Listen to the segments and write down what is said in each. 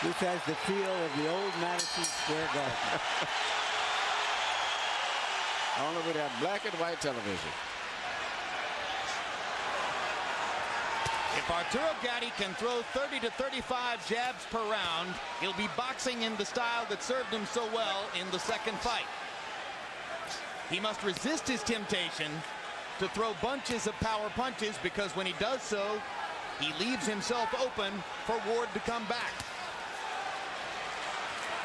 This has the feel of the old Madison Square Garden. Only with that black and white television. If Arturo Gatti can throw 30 to 35 jabs per round, he'll be boxing in the style that served him so well in the second fight. He must resist his temptation to throw bunches of power punches, because when he does so, he leaves himself open for Ward to come back.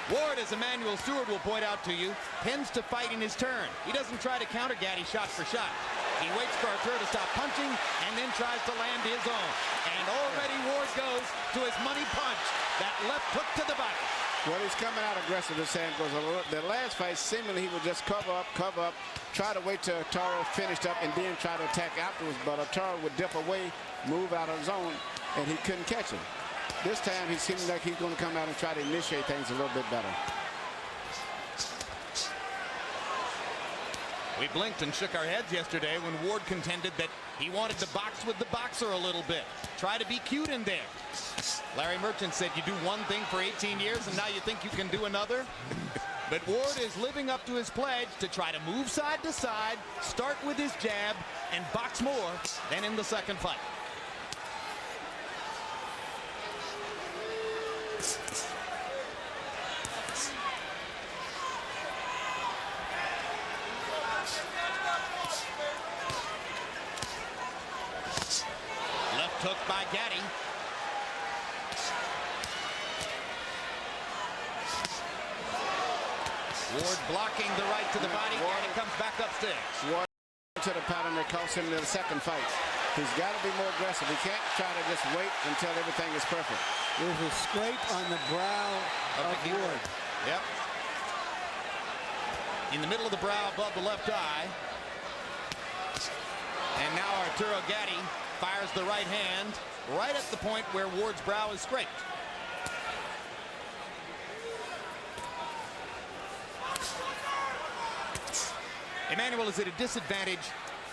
Ward, as Emmanuel Stewart will point out to you, tends to fight in his turn. He doesn't try to counter Gatti shot for shot. He waits for Arturo to stop punching and then tries to land his own. And already Ward goes to his money punch. That left hook to the body. Well, he's coming out aggressive, as Sam goes. The last fight, seemingly he would just cover up, try to wait till Arturo finished up and then try to attack afterwards. But Arturo would dip away, move out of zone, and he couldn't catch him. This time, he seems like he's going to come out and try to initiate things a little bit better. We blinked and shook our heads yesterday when Ward contended that he wanted to box with the boxer a little bit. Try to be cute in there. Larry Merchant said you do one thing for 18 years and now you think you can do another? But Ward is living up to his pledge to try to move side to side, start with his jab, and box more than in the second fight. Hook by Gatti. Ward blocking the right to the body. Ward comes back upstairs. Ward to the pattern that cost him in the second fight. He's got to be more aggressive. He can't try to just wait until everything is perfect. There's a scrape on the brow of Ward. Yep. In the middle of the brow above the left eye. And now Arturo Gatti fires the right hand right at the point where Ward's brow is scraped. Emmanuel is at a disadvantage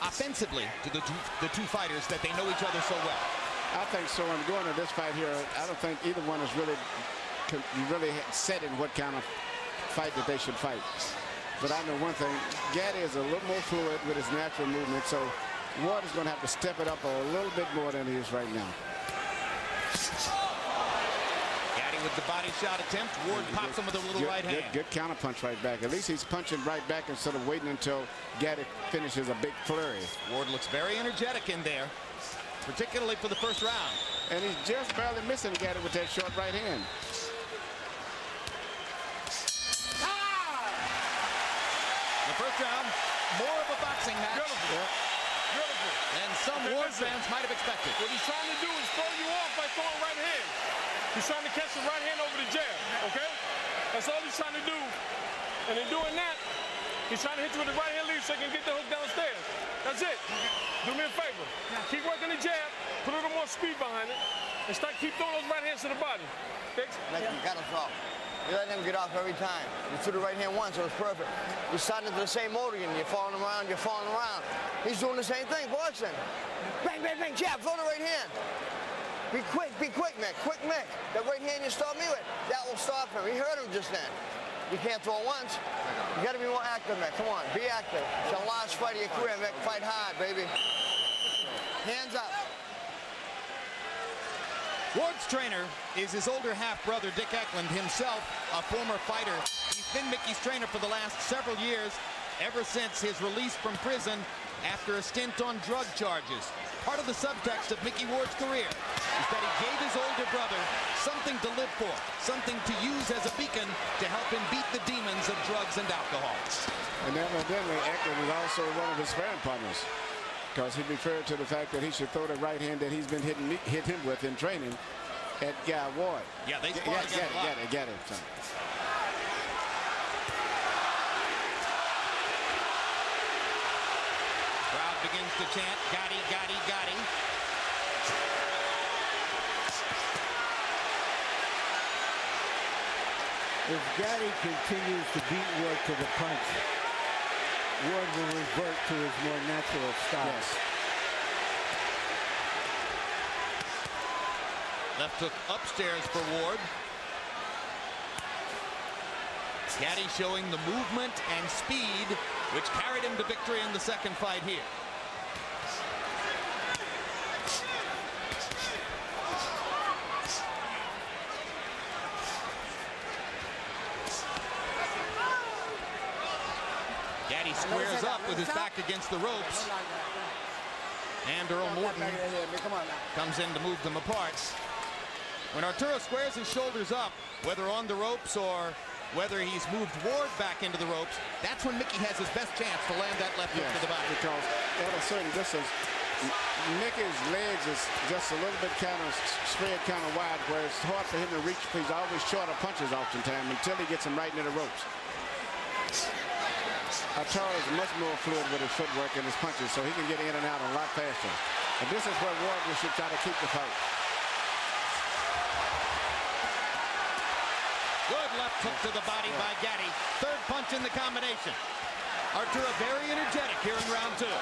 offensively to the two fighters that they know each other so well. I think so. I'm going to this fight here. I don't think either one is really set in what kind of fight that they should fight. But I know one thing, Gatti is a little more fluid with his natural movement, so Ward is going to have to step it up a little bit more than he is right now. Gatti with the body shot attempt. Ward pops him with a little right hand. Good counter punch right back. At least he's punching right back instead of waiting until Gatti finishes a big flurry. Ward looks very energetic in there, particularly for the first round. And he's just barely missing Gatti with that short right hand. The first round, more of a boxing match. Beautiful. Beautiful. And some Ward fans might have expected. What he's trying to do is throw you off by throwing right hand. He's trying to catch the right hand over the jab, okay? That's all he's trying to do. And in doing that, he's trying to hit you with the right hand lead so he can get the hook downstairs. That's it. Do me a favor. Keep working the jab, put a little more speed behind it, and keep throwing those right hands to the body. Fix? You got us off. You let him get off every time. You threw the right hand once, it was perfect. You're starting into the same mode again. You're falling around, you're falling around. He's doing the same thing. Watch then. Bang, bang, bang, jab, throw the right hand. Be quick, Mick. Quick, Mick. That right hand you stopped me with, that will stop him. He hurt him just then. You can't throw once. You got to be more active, Mick. Come on, be active. It's the last fight of your career, Mick. Fight hard, baby. Hands up. Ward's trainer is his older half-brother, Dick Eklund, himself a former fighter. He's been Micky's trainer for the last several years, ever since his release from prison after a stint on drug charges. Part of the subtext of Micky Ward's career is that he gave his older brother something to live for, something to use as a beacon to help him beat the demons of drugs and alcohol. And evidently, Eklund was also one of his sparring partners, because he referred to the fact that he should throw the right hand that he's been hit him with in training at Gatti and Ward. Yeah, they spar together a lot. Get it. Crowd begins to chant, Gatti, Gatti, Gatti. If Gatti continues to beat Ward to the punch, Ward will revert to his more natural style. Yes. Left hook upstairs for Ward. Gatti showing the movement and speed which carried him to victory in the second fight here. Gatti squares up with his back against the ropes. And Earl Morton comes in to move them apart. When Arturo squares his shoulders up, whether on the ropes or whether he's moved Ward back into the ropes, that's when Micky has his best chance to land that left hook to the body. Because at a certain distance, Micky's legs is just a little bit kind of spread kind of wide, where it's hard for him to reach. He's always short of punches oftentimes until he gets him right into the ropes. Arturo is much more fluid with his footwork and his punches, so he can get in and out a lot faster. And this is where Ward should try to keep the fight. Good left hook to the body by Gatti. Third punch in the combination. Arturo very energetic here in round two.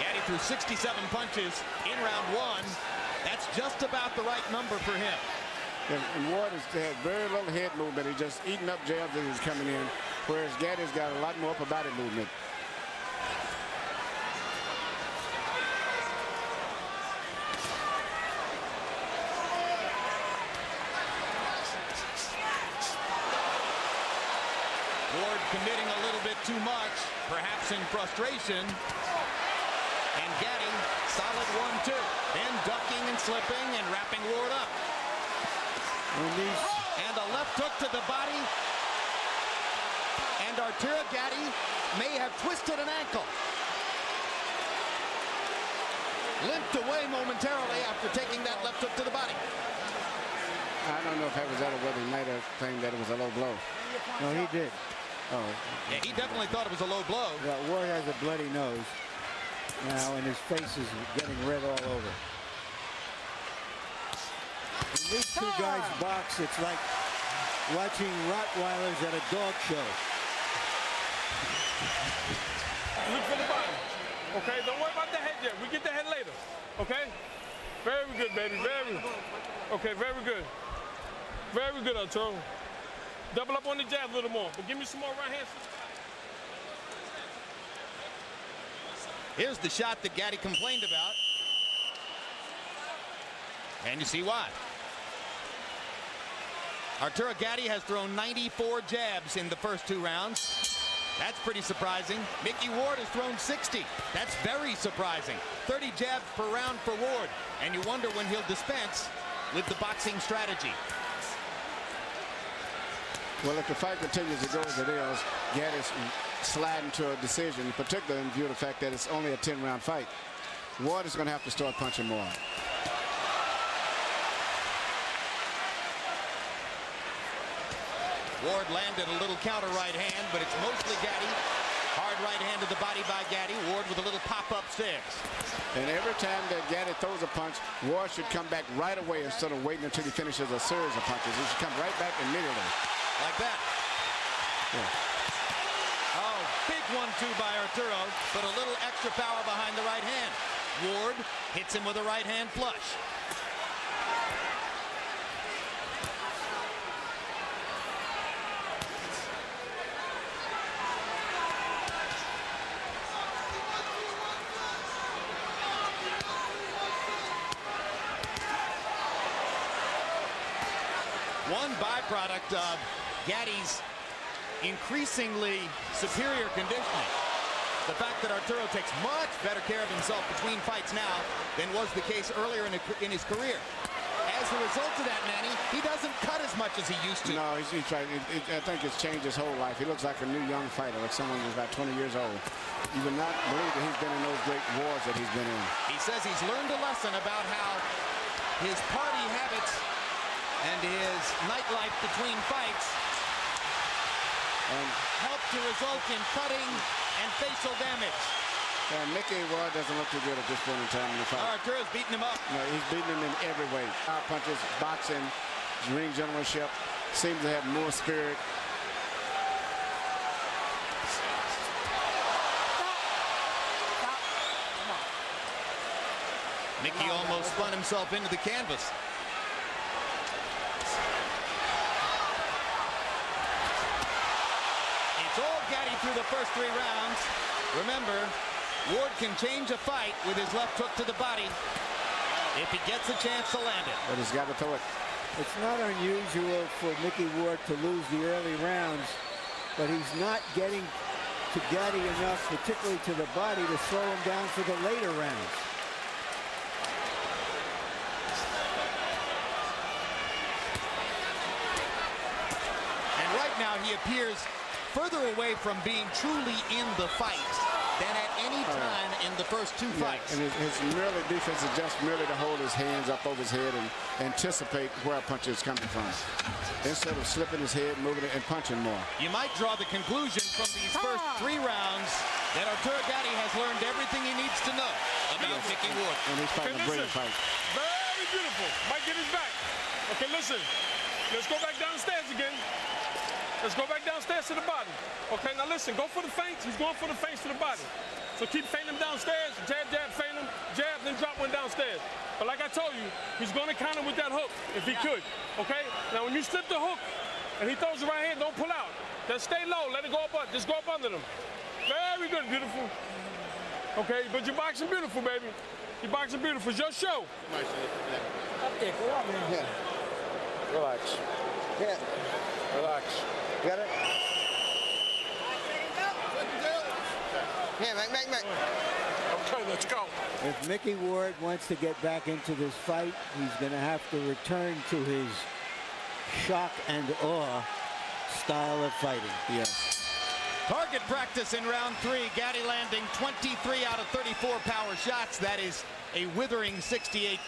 Gatti threw 67 punches in round one. That's just about the right number for him. And Ward has had very little head movement. He's just eating up jabs as he's coming in, whereas Gatti's got a lot more upper body movement. Ward committing a little bit too much, perhaps in frustration. And Gatti, solid 1-2. Then ducking and slipping and wrapping Ward up. And a left hook to the body. And Arturo Gatti may have twisted an ankle. Limped away momentarily after taking that left hook to the body. I don't know if that was that or whether he might have claimed that it was a low blow. No, he did. Oh. Yeah, he definitely thought it was a low blow. Yeah, Ward has a bloody nose now, and his face is getting red all over. When these two guys box, it's like watching Rottweilers at a dog show. Look for the body. Okay, don't worry about the head yet. We get the head later. Okay? Very good, baby. Okay, very good. Very good, Arturo. Double up on the jab a little more, but give me some more right hands. Here's the shot that Gatti complained about. And you see why. Arturo Gatti has thrown 94 jabs in the first two rounds. That's pretty surprising. Micky Ward has thrown 60. That's very surprising. 30 jabs per round for Ward. And you wonder when he'll dispense with the boxing strategy. Well, if the fight continues to go as it is, Gatti's sliding to a decision, particularly in view of the fact that it's only a 10-round fight. Ward is going to have to start punching more. Ward landed a little counter right hand, but it's mostly Gatti. Hard right hand to the body by Gatti. Ward with a little pop upstairs. And every time that Gatti throws a punch, Ward should come back right away instead of waiting until he finishes a series of punches. He should come right back immediately. Like that. Yeah. Oh, big 1-2 by Arturo, but a little extra power behind the right hand. Ward hits him with a right hand flush. One byproduct of Gatti's increasingly superior conditioning, the fact that Arturo takes much better care of himself between fights now than was the case earlier in his career. As a result of that, Manny, he doesn't cut as much as he used to. No, he's trying. I think it's changed his whole life. He looks like a new young fighter, like someone who's about 20 years old. You would not believe that he's been in those great wars that he's been in. He says he's learned a lesson about how his party habits and his nightlife between fights helped to result in cutting and facial damage. Micky Ward doesn't look too good at this point in time in the fight. Arturo's beating him up. No, he's beating him in every way. Power punches, boxing, ring generalship, seems to have more spirit. Micky almost spun himself into the canvas. through the first 3 rounds. Remember, Ward can change a fight with his left hook to the body if he gets a chance to land it. But he's got to throw it. It's not unusual for Micky Ward to lose the early rounds, but he's not getting to Gatti enough, particularly to the body, to slow him down for the later rounds. And right now he appears further away from being truly in the fight than at any time in the first 2 fights. And his merely defense is just merely to hold his hands up over his head and anticipate where a punch is coming from, instead of slipping his head, moving it, and punching more. You might draw the conclusion from these first 3 rounds that Arturo Gatti has learned everything he needs to know about Micky Ward. And he's fighting a brilliant fight. Very beautiful. Might get his back. Okay, listen. Let's go back downstairs again. Let's go back downstairs to the body. Okay, now listen, go for the feints. He's going for the feints to the body. So keep feinting him downstairs, jab, jab, feint him, jab, then drop one downstairs. But like I told you, he's going to counter with that hook if he could, okay? Now when you slip the hook and he throws the right hand, don't pull out. Just stay low, let it go up, just go up under them. Very good, beautiful. Okay, but you're boxing beautiful, baby. You're boxing beautiful. It's your show. Up there, go on, man. Yeah. Relax. Yeah. Relax. You got it? Yeah, Mac. Okay, let's go. If Micky Ward wants to get back into this fight, he's going to have to return to his shock and awe style of fighting. Yes. Target practice in round 3. Gatti landing 23 out of 34 power shots. That is a withering 68%.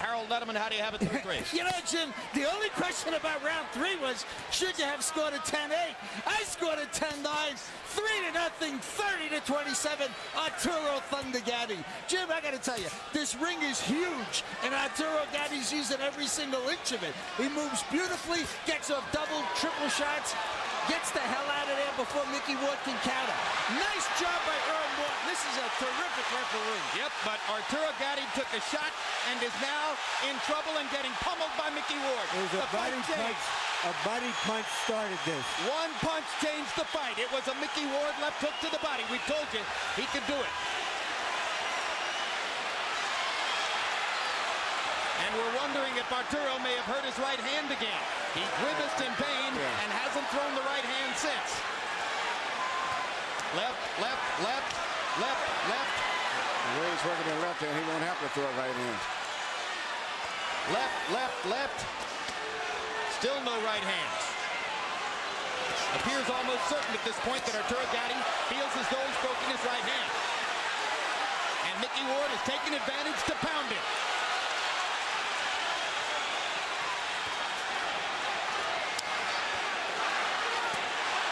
Harold Letterman, how do you have it through 3? You know, Jim, the only question about round 3 was, should you have scored a 10-8? I scored a 10-9, 3-0, 30-27, Arturo Thunder Gatti. Jim, I got to tell you, this ring is huge, and Arturo Gatti's using every single inch of it. He moves beautifully, gets off double, triple shots, gets the hell out of there before Micky Ward can counter. Nice job by Earl Morton. This is a terrific referee. Yep, but Arturo Gatti took a shot and is now in trouble and getting pummeled by Micky Ward. It was a body punch. A body punch started this. One punch changed the fight. It was a Micky Ward left hook to the body. We told you he could do it. And we're wondering if Arturo may have hurt his right hand again. He grimaced in pain and hasn't thrown the right hand since. Left, left, left, left, left. The way he's working the left hand, he won't have to throw it right hand. Left, left, left. Still no right hands. Appears almost certain at this point that Arturo Gatti feels as though he's broken his right hand. And Micky Ward is taking advantage to pound it.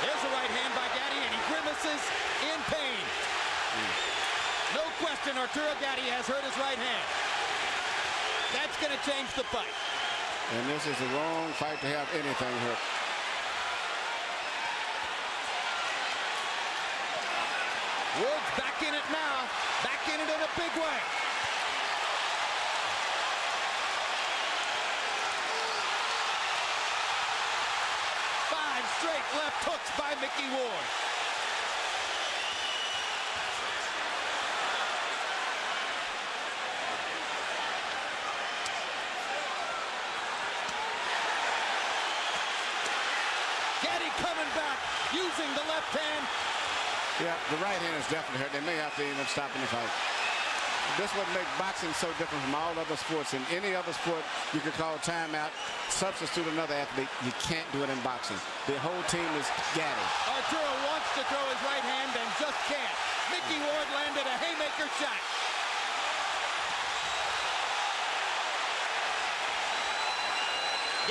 There's a right hand by Gatti, and he grimaces in pain. No question, Arturo Gatti has hurt his right hand. That's going to change the fight. And this is the wrong fight to have anything hurt. Ward's back in it now. Back in it in a big way. Straight left hooks by Micky Ward. Gatti coming back, using the left hand. Yeah, the right hand is definitely hurt. They may have to even stop in the fight. This would make boxing so different from all other sports. In any other sport, you could call timeout, substitute another athlete. You can't do it in boxing. The whole team is Gatti. Arturo wants to throw his right hand and just can't. Micky Ward landed a haymaker shot.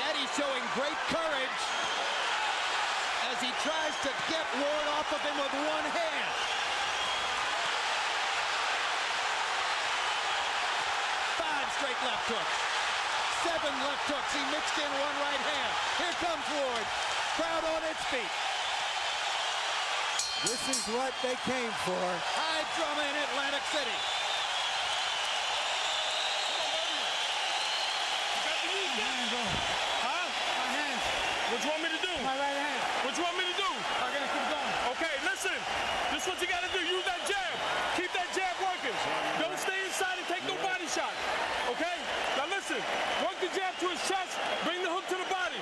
Gatti showing great courage as he tries to get Ward off of him with one hand. Straight left hook. 7 left hooks. He mixed in one right hand. Here comes Ward. Crowd on its feet. This is what they came for. High drama in Atlantic City. Huh? My hand. What you want me to do? My right hand. What you want me to do? I'm gonna keep going. Okay, listen. This is what you got to do. Use that jab. Keep that jab working. Don't stay inside and take no body shot. Okay? Now listen. Work the jab to his chest. Bring the hook to the body.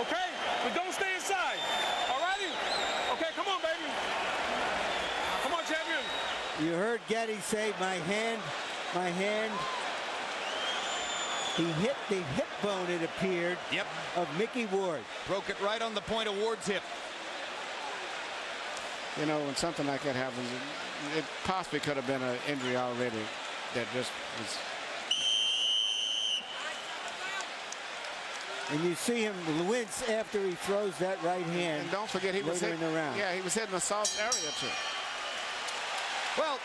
Okay? But don't stay inside. All righty? Okay, come on, baby. Come on, champion. You heard Gatti say, my hand. He hit the hip bone, it appeared, of Micky Ward. Broke it right on the point of Ward's hip. You know, when something like that happens, it possibly could have been an injury already that just was. And you see him wince after he throws that right hand. And don't forget, he was hitting the round. Yeah, he was hitting a soft area too. Well,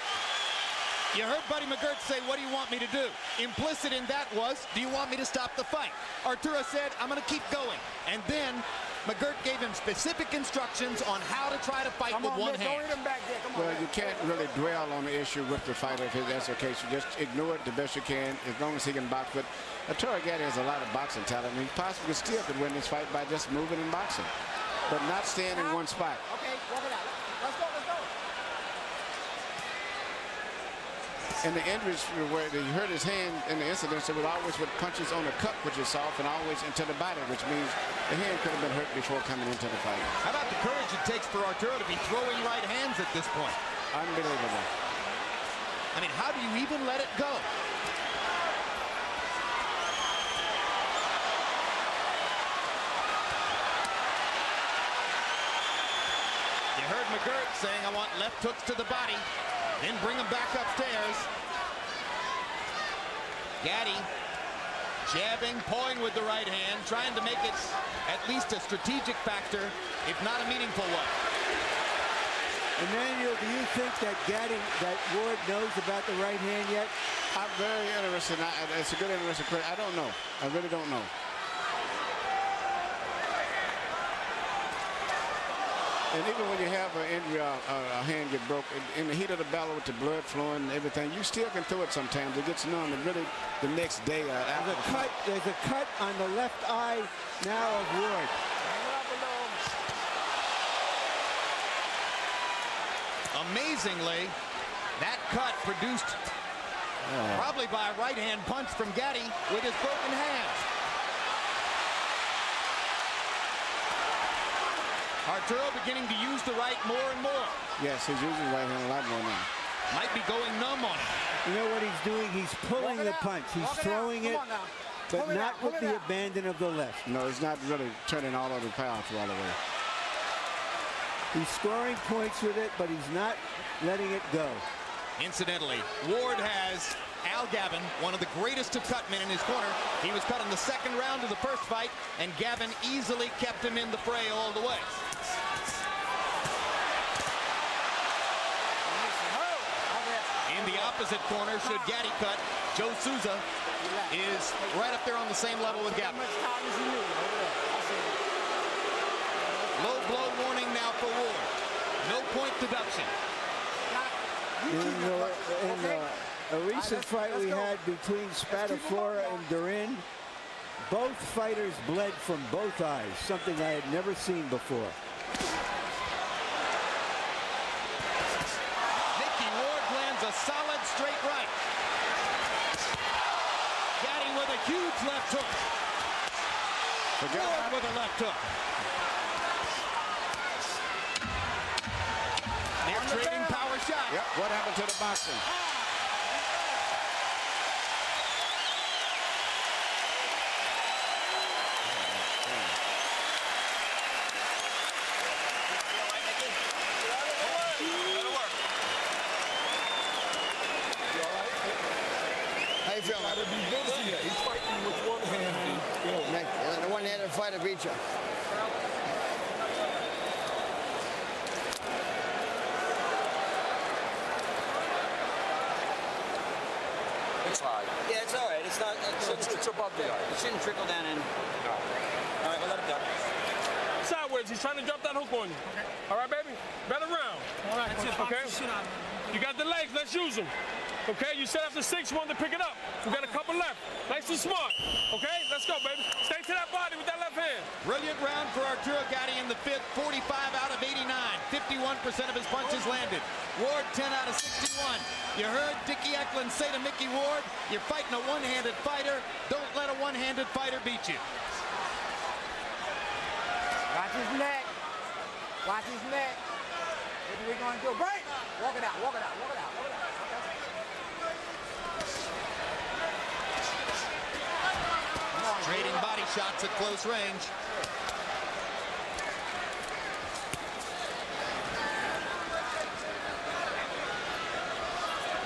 you heard Buddy McGirt say, what do you want me to do? Implicit in that was, do you want me to stop the fight? Arturo said, I'm going to keep going. And then McGirt gave him specific instructions on how to try to fight with one hand. Well, you can't really dwell on the issue with the fighter if that's the case. You just ignore it the best you can, as long as he can box. But Arturo Gatti has a lot of boxing talent, and he possibly still could win this fight by just moving and boxing, but not staying in one spot. Okay, walk it out. Let's go. And the injuries where he hurt his hand in the incidents, it was always with punches on the cup, which is soft, and always into the body, which means the hand could have been hurt before coming into the fight. How about the courage it takes for Arturo to be throwing right hands at this point? Unbelievable. I mean, how do you even let it go? You heard McGirt saying, I want left hooks to the body. Then bring him back upstairs. Gatti jabbing, pawing with the right hand, trying to make it at least a strategic factor, if not a meaningful one. Emmanuel, do you think that Ward knows about the right hand yet? I'm very interested. It's a good interesting question. I don't know. I really don't know. And even when you have an injury, a hand get broke, in the heat of the battle with the blood flowing and everything, you still can throw it sometimes. It gets numb, and really the next day after. There's a cut on the left eye now of Ward. Amazingly, that cut produced probably by a right hand punch from Gatti with his broken hand. Arturo beginning to use the right more and more. Yes, he's using the right hand a lot more now. Might be going numb on it. You know what he's doing? He's pulling the punch. He's throwing it, but not with the abandon of the left. No, he's not really turning all of the power all the way. He's scoring points with it, but he's not letting it go. Incidentally, Ward has Al Gavin, one of the greatest of cut men, in his corner. He was cut in the second round of the first fight, and Gavin easily kept him in the fray all the way. In the opposite corner, should Gatti cut, Joe Souza is right up there on the same level with Gavin. Low blow warning now for Ward. No point deduction. In a recent fight we had between Spadafora and Durin, both fighters bled from both eyes, something I had never seen before. Micky Ward lands a solid straight right. Gatti with a huge left hook. Ward with a left hook. They're trading power shots. Yep. What happened to the boxing? How you feeling? He's fighting with one hand. The one-handed fighter beat you. It's high. Yeah, it's all right. It's not. It's above the eye. It shouldn't trickle down in. No. All right, we'll let it go. Sideways. He's trying to drop that hook on you. Okay. All right, baby. Better round. All right. Okay. You got the legs. Let's use them. Okay. You said after 6 you wanted to pick it up. We got a couple left. Nice and smart. Okay. Let's go, baby. Stay to that body with that left hand. Brilliant round for Arturo Gatti in the fifth. 45 out of 89. 51 of his punches landed. Ward 10 out of 61. You heard Dickie Eklund say to Micky Ward, you're fighting a one-handed fighter. Don't let a one-handed fighter beat you. Watch his neck. Watch his neck. What are we going to do? Break! Walk it out, walk it out, walk it out, walk it out. Trading body shots at close range.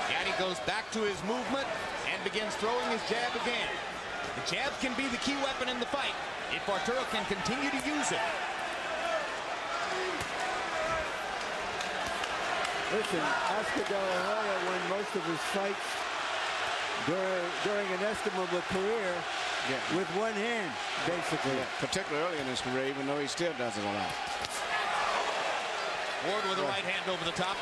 Gatti goes back to his movement and begins throwing his jab again. The jab can be the key weapon in the fight if Arturo can continue to use it. Listen, Oscar De La Hoya won most of his fights during an estimable career with one hand, basically. Yeah, particularly early in his career, even though he still does it a lot. Ward with a right hand over the top.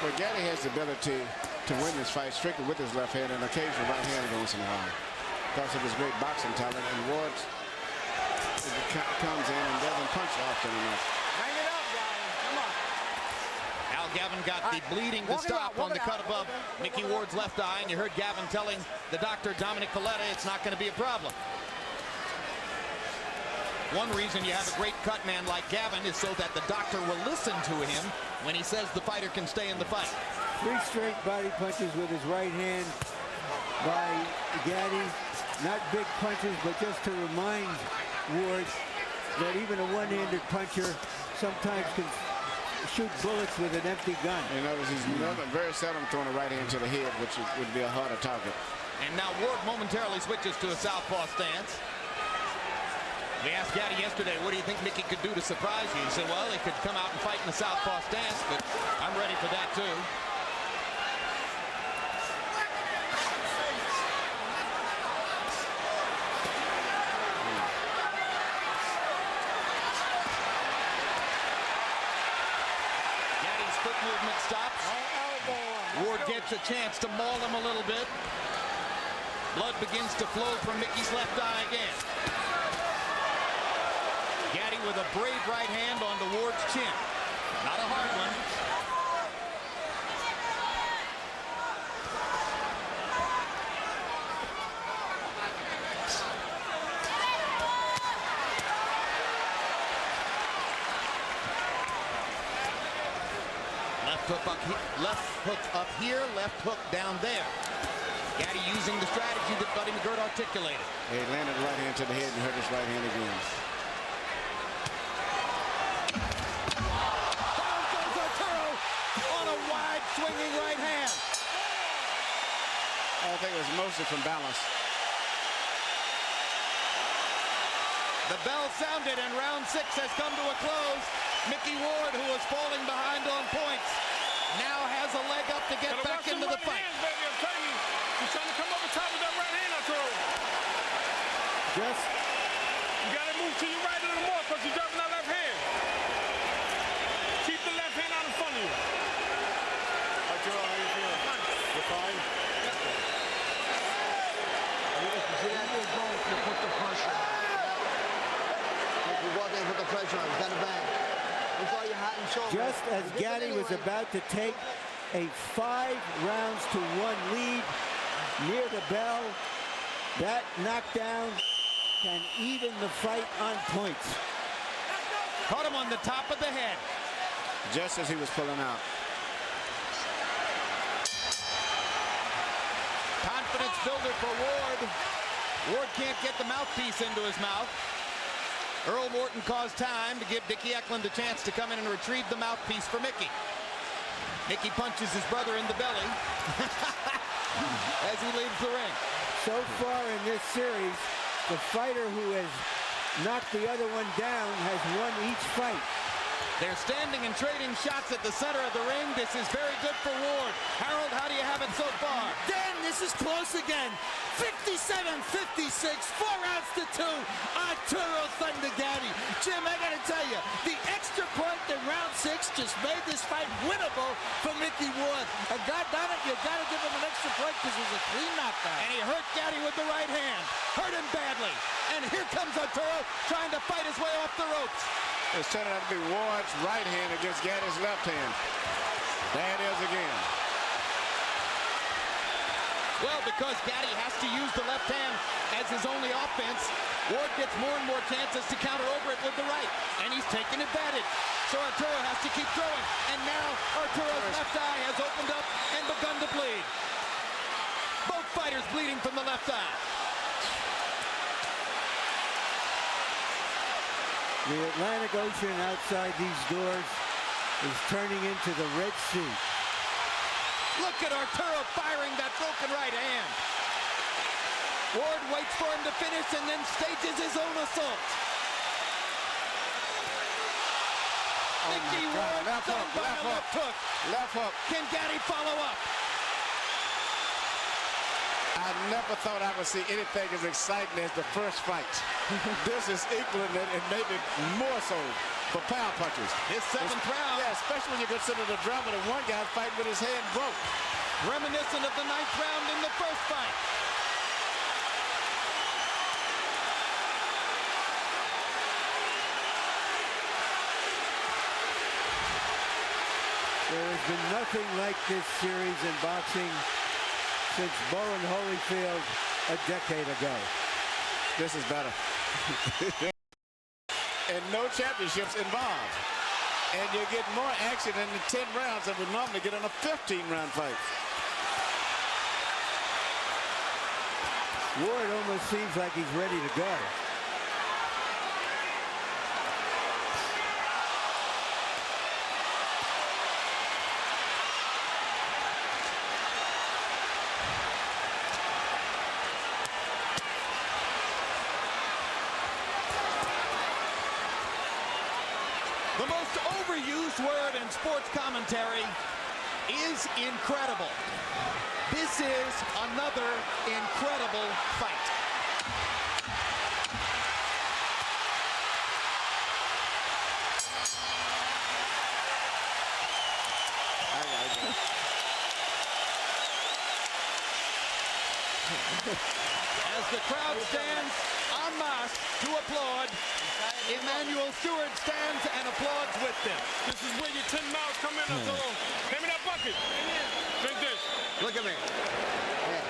Well, Gatti has the ability to win this fight strictly with his left hand and occasional right hand once in a while because of his great boxing talent. And Ward comes in and doesn't punch often enough. Hang it up, guys. Come on. Al Gavin got the bleeding to stop on the cut above Micky Ward's left eye, and you heard Gavin telling the doctor, Dominic Paletta, it's not going to be a problem. One reason you have a great cut man like Gavin is so that the doctor will listen to him when he says the fighter can stay in the fight. 3 straight body punches with his right hand by Gatti. Not big punches, but just to remind Ward that even a one-handed puncher sometimes can shoot bullets with an empty gun. You notice he's very seldom throwing a right hand to the head, which would be a harder target. And now Ward momentarily switches to a southpaw stance. We asked Gatti yesterday, what do you think Micky could do to surprise you? He said, well, he could come out and fight in the southpaw stance, but I'm ready for that too. Gatti's foot movement stops. Ward gets a chance to maul him a little bit. Blood begins to flow from Micky's left eye again. Gatti with a brave right hand onto Ward's chin. Not a hard one. Left hook up here, left hook down there. Gatti using the strategy that Buddy McGirt articulated. He landed right hand to the head and hurt his right hand again. Down goes Arturo on a wide swinging right hand. I think it was mostly from balance. The bell sounded and round 6 has come to a close. Micky Ward, who was falling behind on points, now has a leg up to get back into the fight. Hands, baby, I'm telling you. He's trying to come over top with that right hand, Arturo. You got to move to your right a little more because you're dropping that left hand. Keep the left hand out in front of you. Arturo, how you feeling? You're fine? See that? You put the pressure on. You go out there and put the pressure on. He's got a bang. That's all you hot and soul. Just as Gatti was about to take a 5 rounds to 1 lead near the bell, that knockdown can even the fight on points. Caught him on the top of the head. Just as he was pulling out. Confidence builder for Ward. Ward can't get the mouthpiece into his mouth. Earl Morton caused time to give Dickie Eklund a chance to come in and retrieve the mouthpiece for Micky. Micky punches his brother in the belly as he leaves the ring. So far in this series, the fighter who has knocked the other one down has won each fight. They're standing and trading shots at the center of the ring. This is very good for Ward. Harold, how do you have it so far? Dan, this is close again. 57-56, 4 rounds to 2. Arturo Thunder Gatti. Jim, I gotta tell you, the extra point in round 6 just made this fight winnable for Micky Ward. And God damn it, you gotta give him an extra point because it was a clean knockdown. And he hurt Gatti with the right hand. Hurt him badly. And here comes Arturo trying to fight his way off the ropes. It's turning out to be Ward's right hand against Gatti's left hand. There it is again. Well, because Gatti has to use the left hand as his only offense, Ward gets more and more chances to counter over it with the right, and he's taking advantage. So Arturo has to keep throwing, and now Arturo's left eye has opened up and begun to bleed. Both fighters bleeding from the left eye. The Atlantic Ocean outside these doors is turning into the Red Sea. Look at Arturo firing that broken right hand. Ward waits for him to finish and then stages his own assault. Micky Ward Left hook, by a left hook. Left hook. Can Gatti follow up? I never thought I would see anything as exciting as the first fight. This is equaling it and maybe more so for power punches. His seventh round. Yeah, especially when you consider the drama that one guy fighting with his hand broke. Reminiscent of the ninth round in the first fight. There has been nothing like this series in boxing since Bowen Holyfield a decade ago. This is better. And no championships involved. And you get more action in the 10 rounds than we normally get in a 15-round fight. Ward almost seems like he's ready to go. The most overused word in sports commentary is incredible. This is another incredible fight. As the crowd stands en masse to applaud, Emmanuel Stewart stands and applauds with them. This is where your 10 miles come in, Arturo. Hand me that bucket. Drink this. Look at me. Here.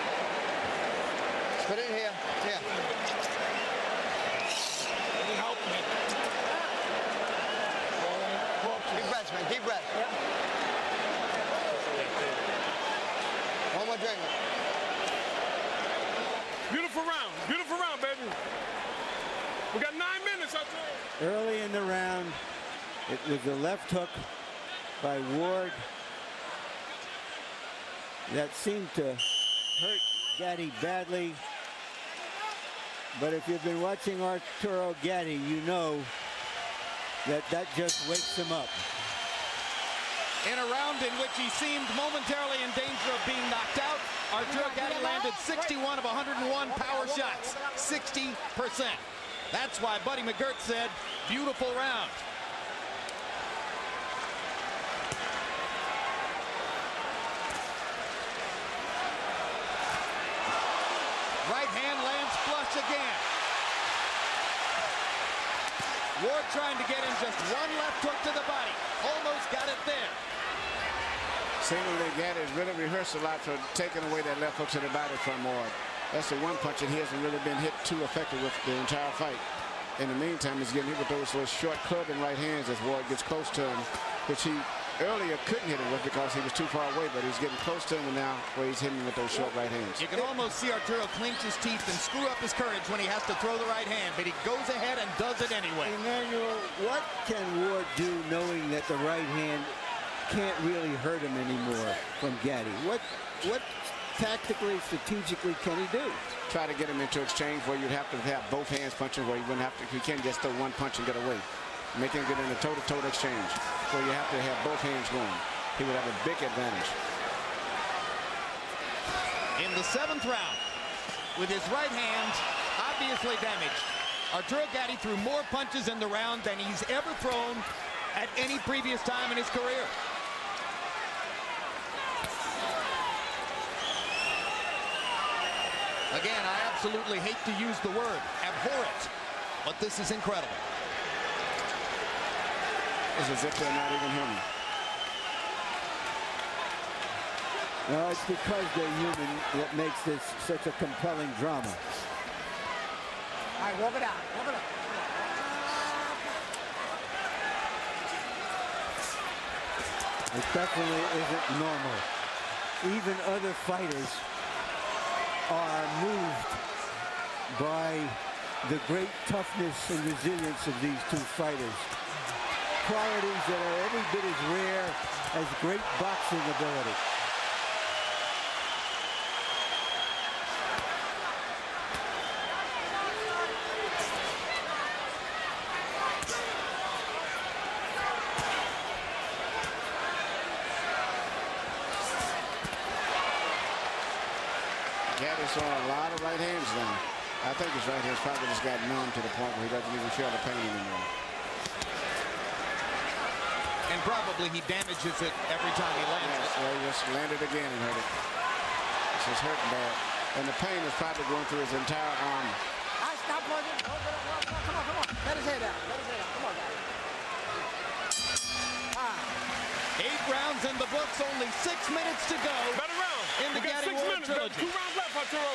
Put it in here. Here. Help me. Deep breaths, man. Deep breath. One more drink. Beautiful round, baby. We got 9 minutes, Arturo. Early in the round, it was a left hook by Ward that seemed to hurt Gatti badly. But if you've been watching Arturo Gatti, you know that just wakes him up. In a round in which he seemed momentarily in danger of being knocked out, Arturo Gatti landed 61 of 101 power shots, 60%. That's why Buddy McGirt said, beautiful round. Right hand lands flush again. Ward trying to get in just one left hook to the body. Almost got it there. Seemingly, Gatti has really rehearsed a lot for taking away that left hook to the body from Ward. That's the one punch that he hasn't really been hit too effective with the entire fight. In the meantime, he's getting hit with those short clubbing right hands as Ward gets close to him, which he earlier couldn't hit him with because he was too far away, but he's getting close to him, and now where he's hitting him with those short right hands. You can almost see Arturo clench his teeth and screw up his courage when he has to throw the right hand, but he goes ahead and does it anyway. Emmanuel, what can Ward do knowing that the right hand can't really hurt him anymore from Gatti? What tactically, strategically can he do? Try to get him into exchange where you'd have to have both hands punching, where you wouldn't have to, you can't just throw one punch and get away. Make him get in a toe-to-toe exchange where you have to have both hands going. He would have a big advantage. In the 7th round, with his right hand obviously damaged, Arturo Gatti threw more punches in the round than he's ever thrown at any previous time in his career. Again, I absolutely hate to use the word abhorrent, but this is incredible. It's as if they're not even human. No, it's because they're human that makes this such a compelling drama. All right, walk it out. Walk it out. It definitely isn't normal. Even other fighters are moved by the great toughness and resilience of these two fighters. Qualities that are every bit as rare as great boxing ability. Gatti's throwing a lot of right hands now. I think his right hand's probably just got numb to the point where he doesn't even feel the pain anymore. And probably he damages it every time he lands it. Well, he just landed again and hurt it. It's just hurting bad. And the pain is probably going through his entire arm. All right, stop punching. Come on. Let his head out. Come on, guys. 8 rounds in the books, only 6 minutes to go. Better round. In the We got Gatti 6 Ward minutes. trilogy. 2 rounds left, Arturo.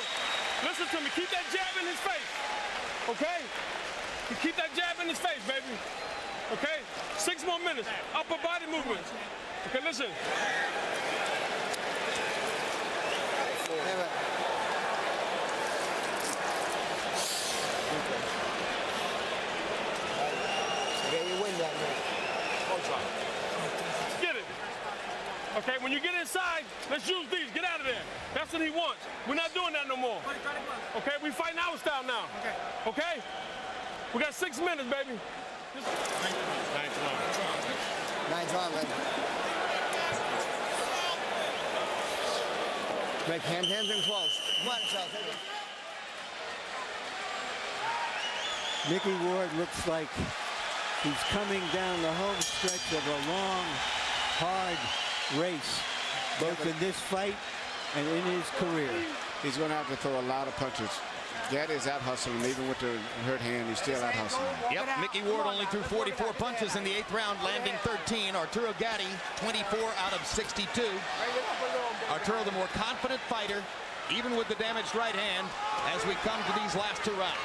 Listen to me. Keep that jab in his face. Okay? You keep that jab in his face, baby. Okay? 6 more minutes. Upper body movements. Okay, listen. Okay, you win that man. Get it. Okay, when you get inside, let's use these. Get out of there. That's what he wants. We're not doing that no more. Okay, we fighting our style now. Okay? We got 6 minutes, baby. Nice round, baby. Make hands and close. Come on, Charles. Take it. Micky Ward looks like he's coming down the home stretch of a long, hard race, both in this fight and in his career. He's going to have to throw a lot of punches. Gatti is out hustling, even with the hurt hand, he's still out hustling. Yep, Micky Ward only threw 44 punches in the 8th round, landing 13. Arturo Gatti, 24 out of 62. Arturo, the more confident fighter, even with the damaged right hand, as we come to these last 2 rounds.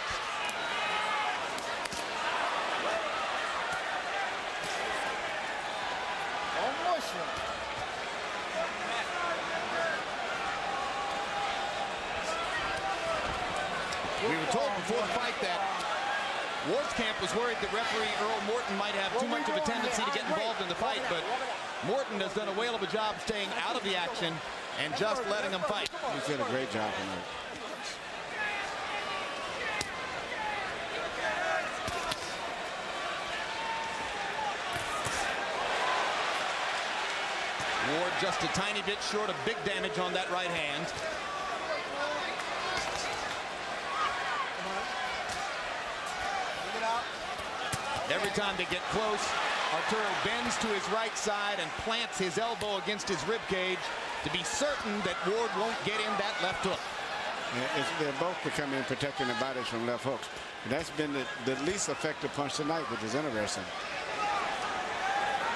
We were told before the fight that Ward's camp was worried that referee Earl Morton might have too much of a tendency to get involved in the fight, but Morton has done a whale of a job staying out of the action and just letting him fight. He's did a great job tonight. Ward just a tiny bit short of big damage on that right hand. Every time they get close, Arturo bends to his right side and plants his elbow against his rib cage to be certain that Ward won't get in that left hook. They're both becoming protecting their bodies from left hooks. That's been the least effective punch tonight, which is interesting.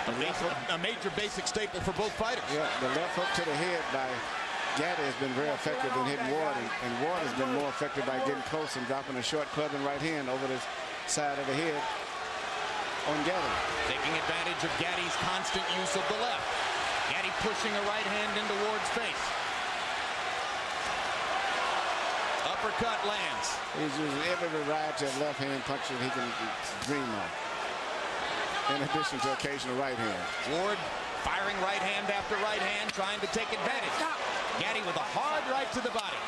A major basic staple for both fighters. Yeah, the left hook to the head by Gatti has been very effective in hitting Ward, and Ward has been more effective by getting close and dropping a short clubbing right hand over the side of the head on Gatti. Taking advantage of Gatti's constant use of the left. Gatti pushing a right hand into Ward's face. Uppercut lands. He's using every variety of left hand punches he can dream of, in addition to occasional right hand. Ward firing right hand after right hand, trying to take advantage. Gatti with a hard right to the body.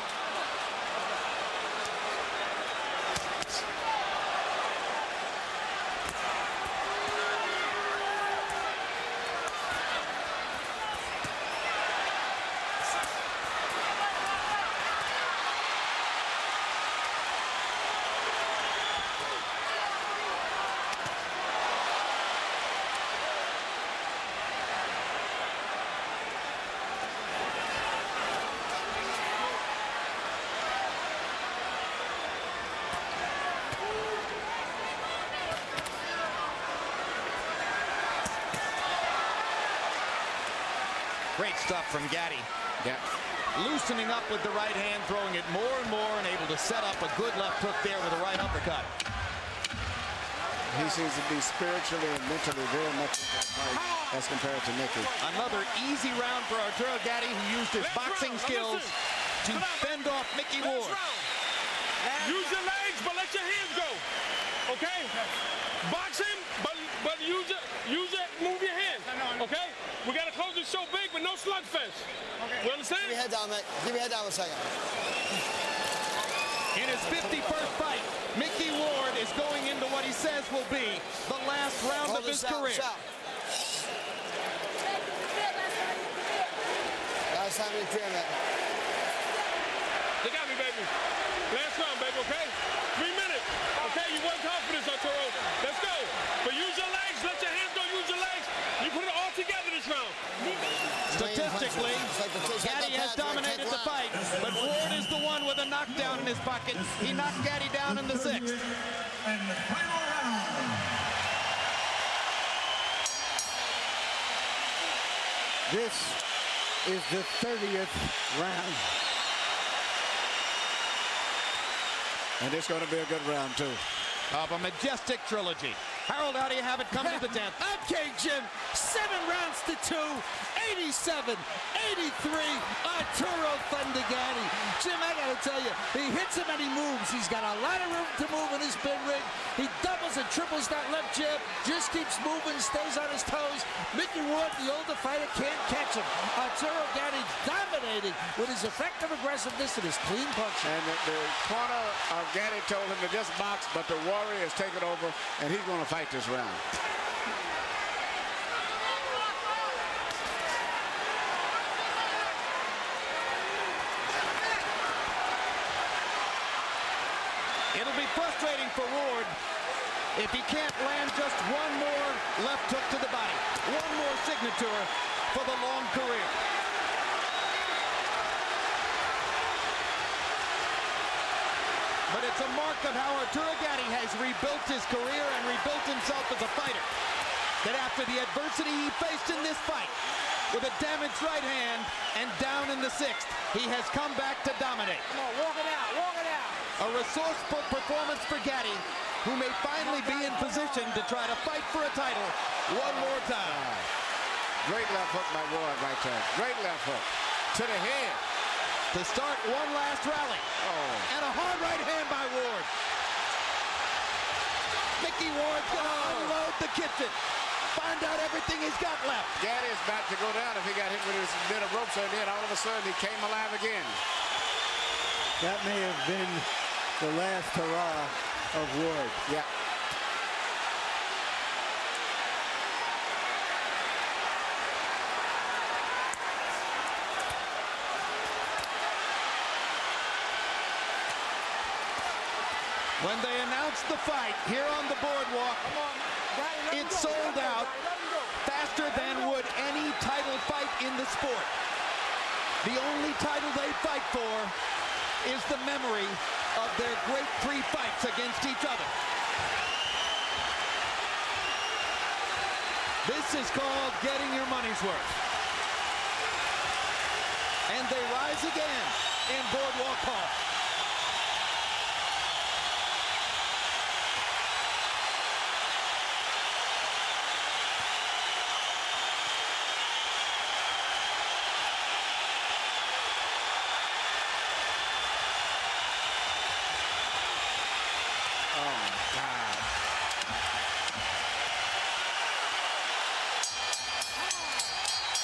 Great stuff from Gatti. Yeah. Loosening up with the right hand, throwing it more and more, and able to set up a good left hook there with a right uppercut. He seems to be spiritually and mentally very much into the fight as compared to Micky. Another easy round for Arturo Gatti, who used his boxing skills to fend off Micky Ward. Use your legs, but let your hands go. Okay? Box him, but use it, move your hands. Okay? We gotta close the show big, but no slugfest. You understand? Keep your head down, mate. Keep your head down a second. In his 51st fight, Micky Ward is going into what he says will be the last round of his career. Last time in the career, man. They got me, baby. Last round, baby, okay? 3 minutes. Okay, you worked hard for this, Arturo. Let's go. But use your legs. Let your hands go. Use your legs. You put it all together this round. Statistically, Gatti has dominated the fight, but Ward is the one with a knockdown in his pocket. He knocked Gatti down in the 6th. And the final round. This is the 30th round. And it's going to be a good round, too. Of a majestic trilogy. Harold, how do you have it come to the 10th? Okay, Jim. 7 rounds to 2. 87, 83. Arturo Thunder Gatti. Jim, I gotta tell you, he hits him and he moves. He's got a lot of room to move in his pin rig. He doubles and triples that left jab. Just keeps moving, stays on his toes. Micky Ward, the older fighter, can't catch him. Arturo Gatti dominating with his effective aggressiveness and his clean punching. And the corner of Gatti told him to just box, but the Warrior has taken over, and he's going to fight this round. It'll be frustrating for Ward if he can't land just one more left hook to the body. One more signature for the long career. But it's a mark of how Arturo Gatti has rebuilt his career and rebuilt himself as a fighter. That after the adversity he faced in this fight, with a damaged right hand and down in the 6th, he has come back to dominate. Come on, walk it out, walk it out. A resourceful performance for Gatti, who may finally be in position to try to fight for a title one more time. Great left hook by Ward right there. Great left hook to the head. To start one last rally. Oh. And a hard right hand by Ward. Micky Ward's gonna unload the kitchen. Find out everything he's got left. Gaddy's about to go down if he got hit with his bit of ropes, and then all of a sudden he came alive again. That may have been the last hurrah of Ward. Yeah. When they announced the fight here on the boardwalk, it sold out faster than would any title fight in the sport. The only title they fight for is the memory of their great 3 fights against each other. This is called getting your money's worth. And they rise again in Boardwalk Hall.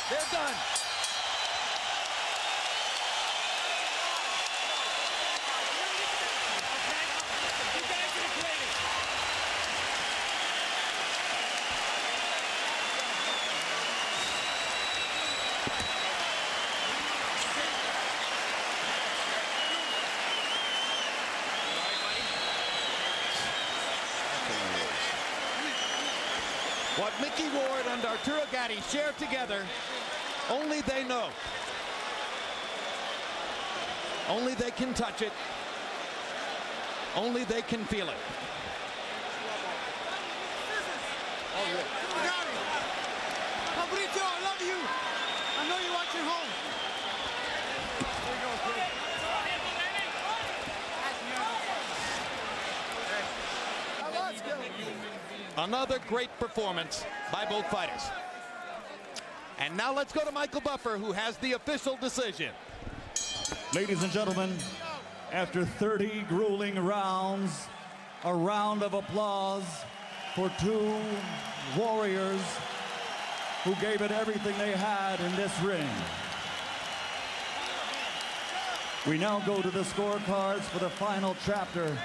They're done. What Micky Ward and Arturo Gatti share together, only they know. Only they can touch it. Only they can feel it. Arturo, I love you. I know you watch at home. Another great performance by both fighters. And now let's go to Michael Buffer, who has the official decision. Ladies and gentlemen, after 30 grueling rounds, a round of applause for two warriors who gave it everything they had in this ring. We now go to the scorecards for the final chapter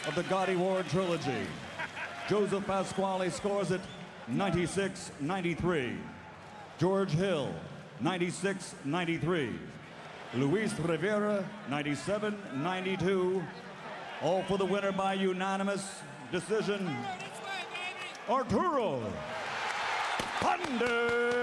of the Gatti Ward trilogy. Joseph Pasquale scores it 96-93. George Hill, 96-93. Luis Rivera, 97-92. All for the winner by unanimous decision, Arturo Pandey.